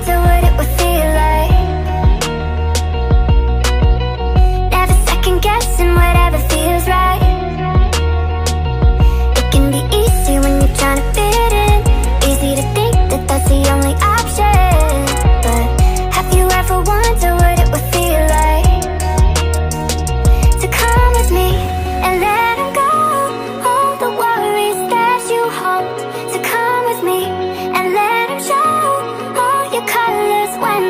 wonder what it would feel like. Never second guessing whatever feels right. It can be easy when you're trying to fit in. Easy to think that that's the only option. But have you ever wondered what it would feel like to come with me and let go all the worries that you hold? To come with me and let show all your colors when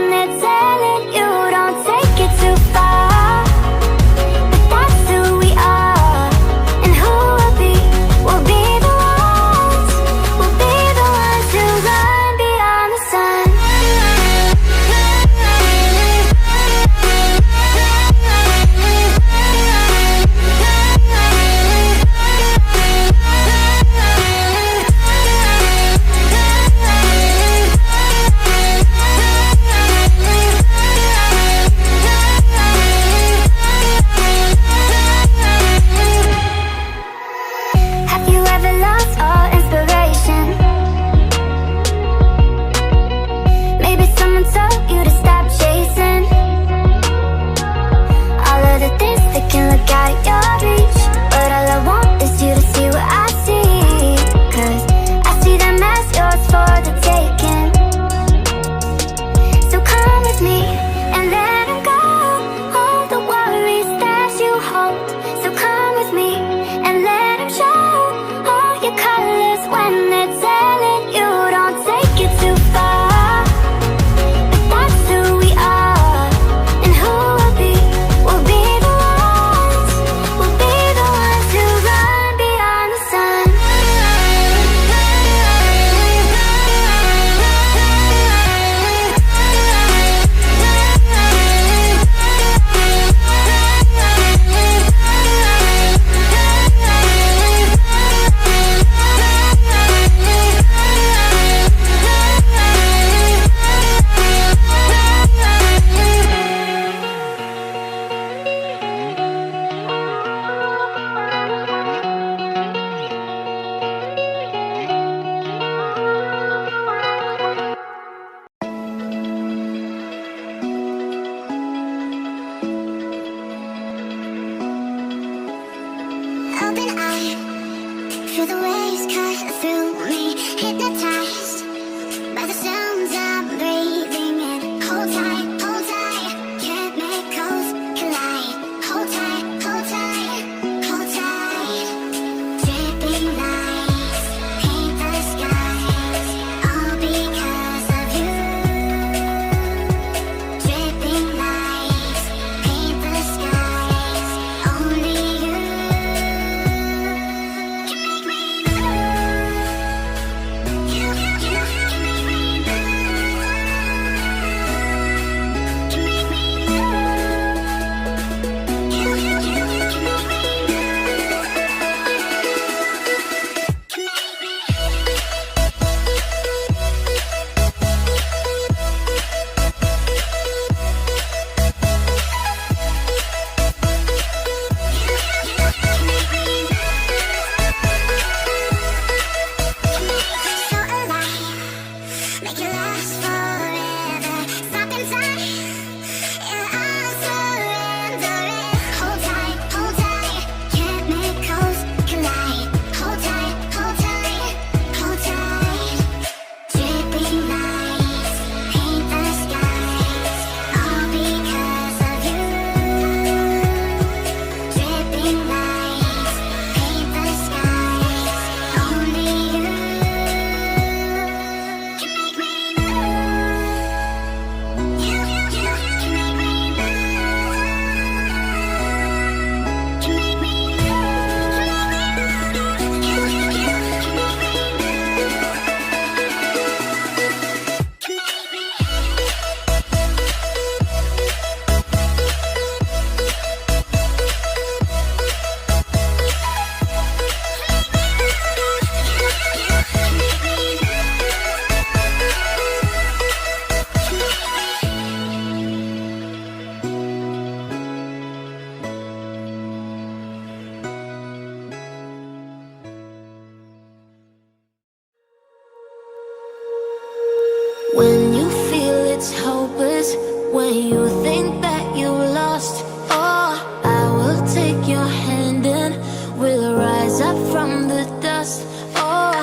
when you think that you lost. Oh, I will take your hand and we'll rise up from the dust. Oh,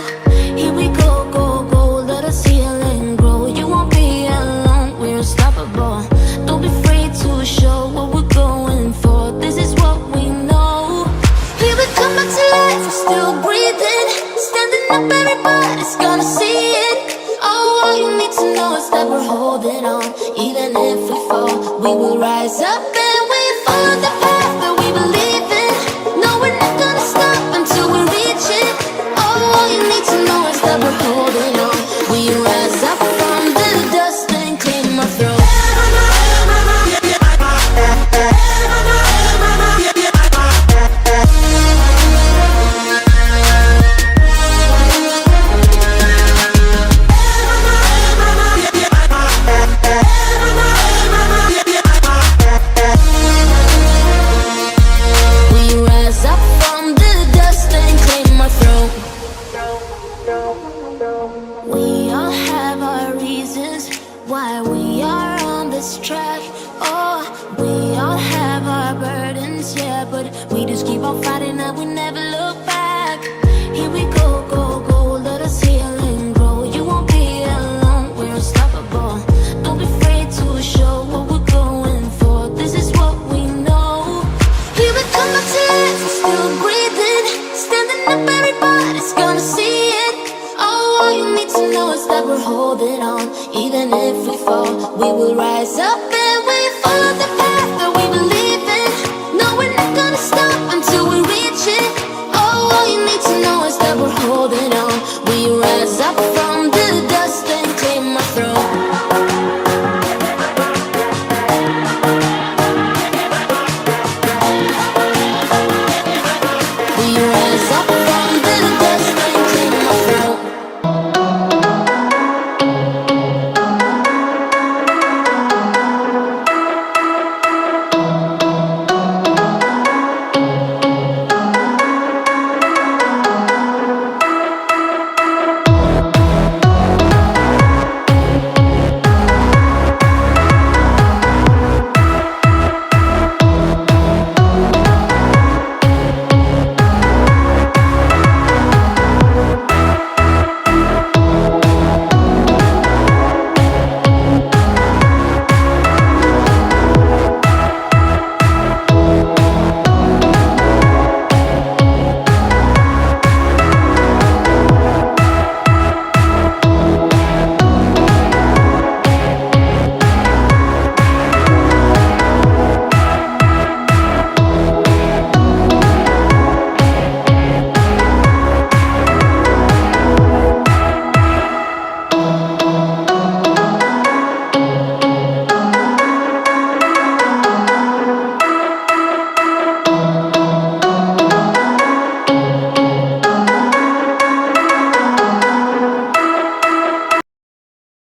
here we go, go, go, let us heal and grow. You won't be alone, we're unstoppable. Don't be afraid to show what we're going for. This is what we know. We will come back to life, we're still breathing. Standing up, everybody's gonna see it. Oh, all you need to know is that we're holding on. Even if we fall, we will rise up and we follow the path that we believe in. No, we're not gonna stop until we reach it. Oh, all you need to know is that we're holding on. We rise up from the dust and clean my throat. We all have our reasons why we are on this track. Oh, we all have our burdens, yeah, but we just keep on fighting and we never look back. Here we go, go, go, let us heal and grow. You won't be alone, we're unstoppable. Don't be afraid to show what we're going for. This is what we know. Here we come back to life, we're still breathing. Standing up, everybody's gonna see it. Oh, all you need to know is that we're holding on. Even if we fall, we will rise up and we follow the path.